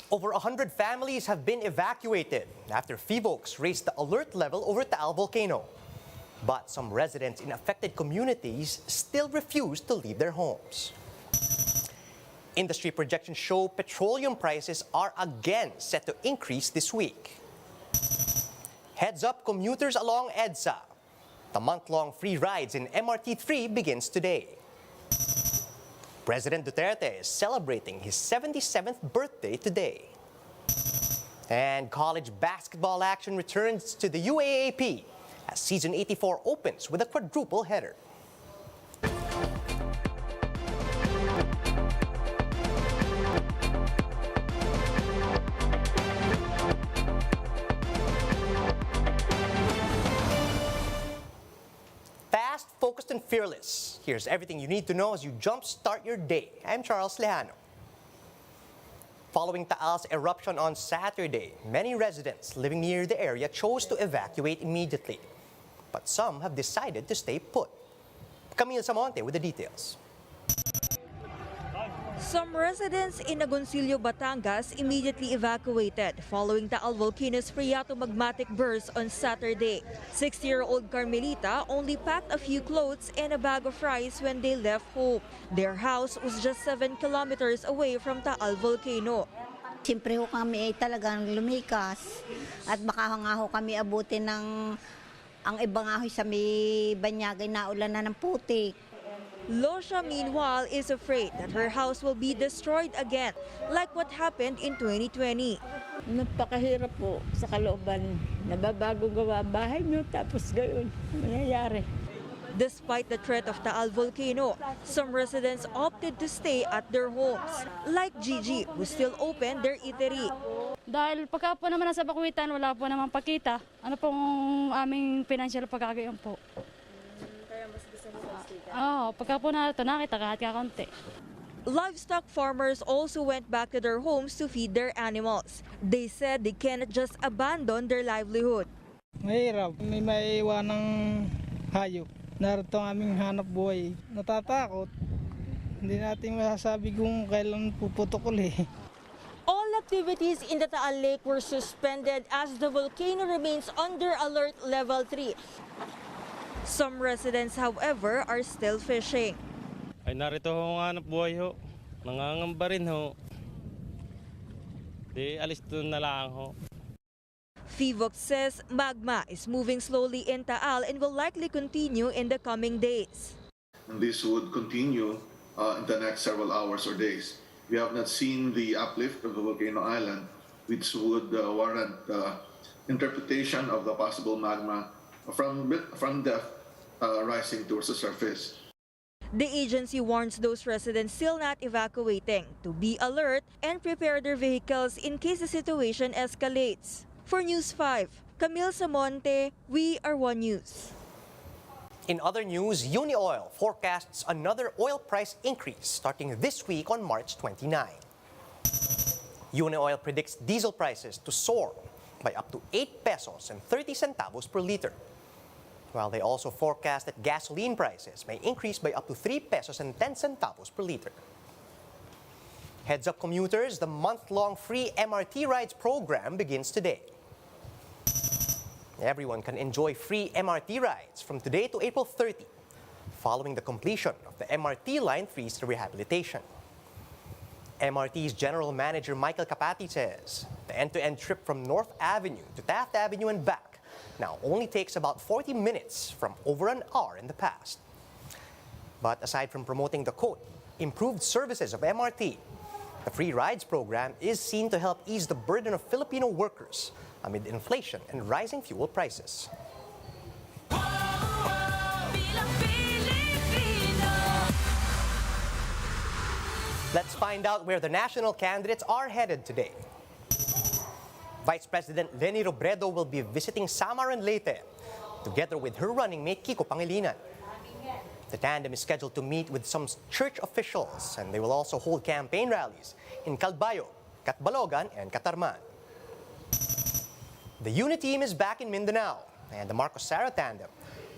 Over 100 families have been evacuated after FIVOLCS raised the alert level over Taal volcano. But some residents in affected communities still refuse to leave their homes. Industry projections show petroleum prices are again set to increase this week. Heads up commuters along EDSA. The month-long free rides in MRT3 begins today. President Duterte is celebrating his 77th birthday today. And college basketball action returns to the UAAP as season 84 opens with a quadruple header. Fast, focused, and fearless. Here's everything you need to know as you jumpstart your day. I'm Charles Lejano. Following Taal's eruption on Saturday, many residents living near the area chose to evacuate immediately. But some have decided to stay put. Camille Samonte with the details. Some residents in Agoncillo, Batangas immediately evacuated following Taal Volcano's phreatomagmatic burst on Saturday. 60-year-old Carmelita only packed a few clothes and a bag of rice when they left home. Their house was just 7 kilometers away from Taal Volcano. Siyempre ho kami ay talagang lumikas at baka nga ho kami abutin ng ang iba nga ho sa may banyagay na ulan na ng putik. Losha, meanwhile, is afraid that her house will be destroyed again, like what happened in 2020. Napakahirap po sa kalooban. Nababago gawa bahay nyo tapos gayon mangyayari. Despite the threat of Taal Volcano, some residents opted to stay at their homes, like Gigi, who still opened their eatery. Dahil pagka po naman nasa bakuitan, wala po naman pakita. Ano pong aming financial pagkagayon po. Pagka po na ito, nakita kahit kakunti. Livestock farmers also went back to their homes to feed their animals. They said they cannot just abandon their livelihood. Mahirap, may maiwan ng hayop. Narito ang aming hanap buhay. Natatakot. Hindi natin masasabi kung kailan puputok ulit. All activities in the Taal Lake were suspended as the volcano remains under alert level 3. Some residents, however, are still fishing. Ay narito ho ang hanap buhay ho. Nangangamba rin ho. Di alis doon na lang ho. FIVOLCS says magma is moving slowly in Taal and will likely continue in the coming days. And this would continue in the next several hours or days. We have not seen the uplift of the volcano island, which would warrant interpretation of the possible magma from depth rising towards the surface. The agency warns those residents still not evacuating to be alert and prepare their vehicles in case the situation escalates. For News 5, Camille Samonte, We Are One News. In other news, Unioil forecasts another oil price increase starting this week on March 29. Unioil predicts diesel prices to soar by up to 8 pesos and 30 centavos per liter. While they also forecast that gasoline prices may increase by up to 3 pesos and 10 centavos per liter. Heads up commuters, the month-long free MRT rides program begins today. Everyone can enjoy free MRT rides from today to April 30, following the completion of the MRT Line 3's rehabilitation. MRT's General Manager Michael Capati says the end-to-end trip from North Avenue to Taft Avenue and back now only takes about 40 minutes from over an hour in the past. But aside from promoting the quote, improved services of MRT, the Free Rides program is seen to help ease the burden of Filipino workers amid inflation and rising fuel prices. Let's find out where the national candidates are headed today. Vice President Leni Robredo will be visiting Samar and Leyte together with her running mate Kiko Pangilinan. The tandem is scheduled to meet with some church officials, and they will also hold campaign rallies in Calbayo, Catbalogan, and Catarman. The UNI team is back in Mindanao, and the Marcos Sara tandem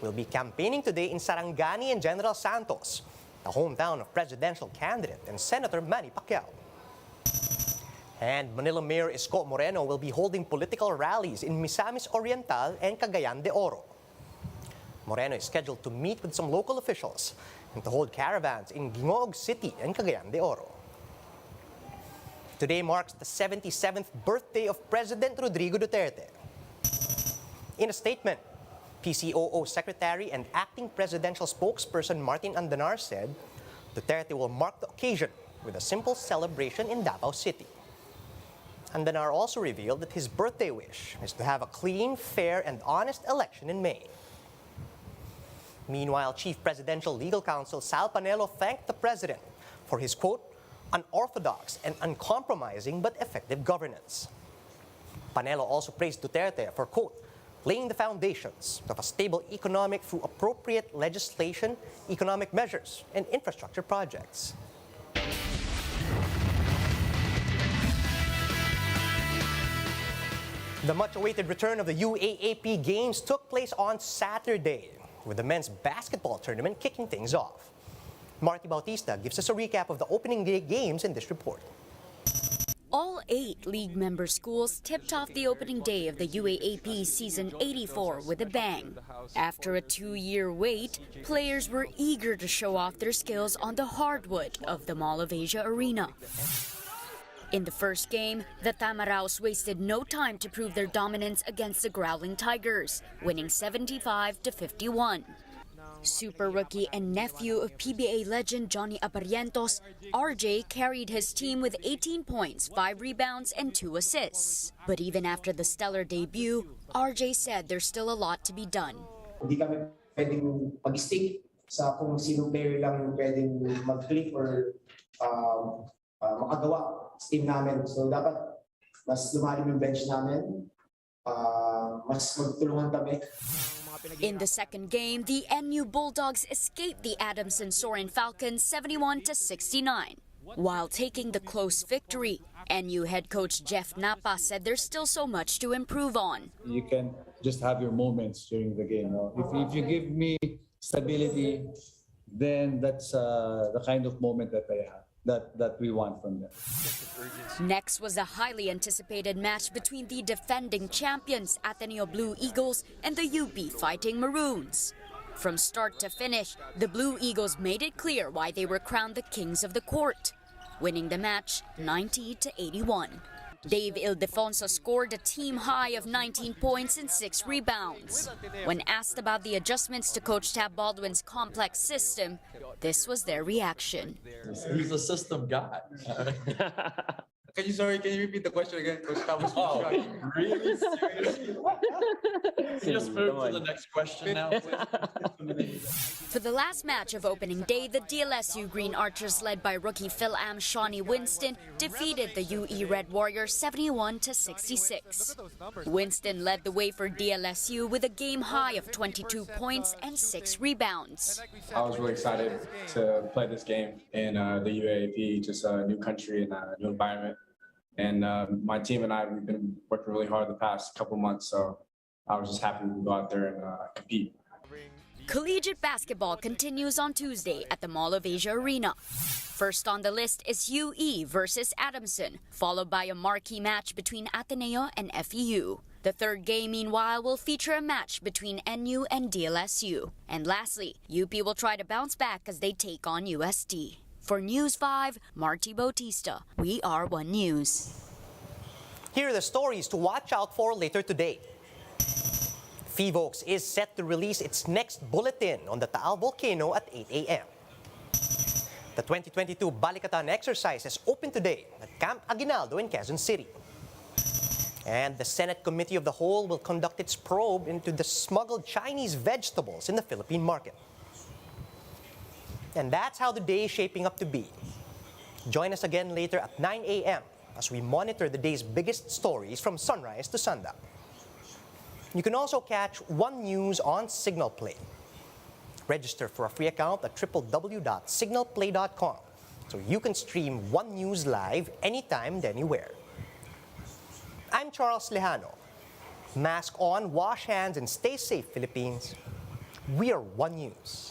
will be campaigning today in Sarangani and General Santos, the hometown of presidential candidate and Senator Manny Pacquiao. And Manila Mayor Isko Moreno will be holding political rallies in Misamis Oriental and Cagayan de Oro. Moreno is scheduled to meet with some local officials and to hold caravans in Gingoog City and Cagayan de Oro. Today marks the 77th birthday of President Rodrigo Duterte. In a statement, PCOO Secretary and Acting Presidential Spokesperson Martin Andanar said Duterte will mark the occasion with a simple celebration in Davao City. Andanar also revealed that his birthday wish is to have a clean, fair, and honest election in May. Meanwhile, Chief Presidential Legal Counsel Sal Panelo thanked the president for his, quote, unorthodox and uncompromising but effective governance. Panelo also praised Duterte for, quote, laying the foundations of a stable economic through appropriate legislation, economic measures, and infrastructure projects. The much-awaited return of the UAAP Games took place on Saturday, with the men's basketball tournament kicking things off. Marty Bautista gives us a recap of the opening day games in this report. All 8 league member schools tipped off the opening day of the UAAP Season 84 with a bang. After a 2-year wait, players were eager to show off their skills on the hardwood of the Mall of Asia Arena. In the first game, the Tamaraos wasted no time to prove their dominance against the Growling Tigers, winning 75-51. Super rookie and nephew of PBA legend Johnny Aparientos, RJ carried his team with 18 points, 5 rebounds, and 2 assists. But even after the stellar debut, RJ said there's still a lot to be done. Hindi kami pwedeng mag-stick sa kung sino player lang yung pwedeng mag-click or makagawa sa team namin. So dapat mas lumalim yung bench namin, mas magtulungan kami. In the second game, the NU Bulldogs escaped the Adamson-Sorin Falcons 71-69. While taking the close victory, NU head coach Jeff Napa said there's still so much to improve on. You can just have your moments during the game. No? If you give me stability, then that's the kind of moment that I have. That we want from them. Next was a highly anticipated match between the defending champions Ateneo Blue Eagles and the UP Fighting Maroons. From start to finish, the Blue Eagles made it clear why they were crowned the kings of the court, winning the match 90-81. Dave Ildefonso scored a team high of 19 points and 6 rebounds. When asked about the adjustments to Coach Tab Baldwin's complex system, this was their reaction. He's a system guy. Can you repeat the question again, Coach Tab? Really? Seriously? Just move to the next question now. For the last match of opening day, the DLSU Green Archers, led by rookie Phil Am Shawnee Winston, defeated the UE Red Warriors 71-66. Winston led the way for DLSU with a game high of 22 points and 6 rebounds. I was really excited to play this game in the UAAP, just a new country and a new environment. And my team and I, we've been working really hard the past couple months, so I was just happy to go out there and compete. Collegiate basketball continues on Tuesday at the Mall of Asia Arena. First on the list is UE versus Adamson, followed by a marquee match between Ateneo and FEU. The third game, meanwhile, will feature a match between NU and DLSU. And lastly, UP will try to bounce back as they take on UST. For News 5, Marty Bautista. We are One News. Here are the stories to watch out for later today. FIVOX is set to release its next bulletin on the Taal volcano at 8 a.m. The 2022 Balikatan exercises open today at Camp Aguinaldo in Quezon City. And the Senate Committee of the Whole will conduct its probe into the smuggled Chinese vegetables in the Philippine market. And that's how the day is shaping up to be. Join us again later at 9 a.m. as we monitor the day's biggest stories from sunrise to sundown. You can also catch One News on Signal Play. Register for a free account at www.signalplay.com so you can stream One News live anytime and anywhere. I'm Charles Lejano. Mask on, wash hands, and stay safe, Philippines. We are One News.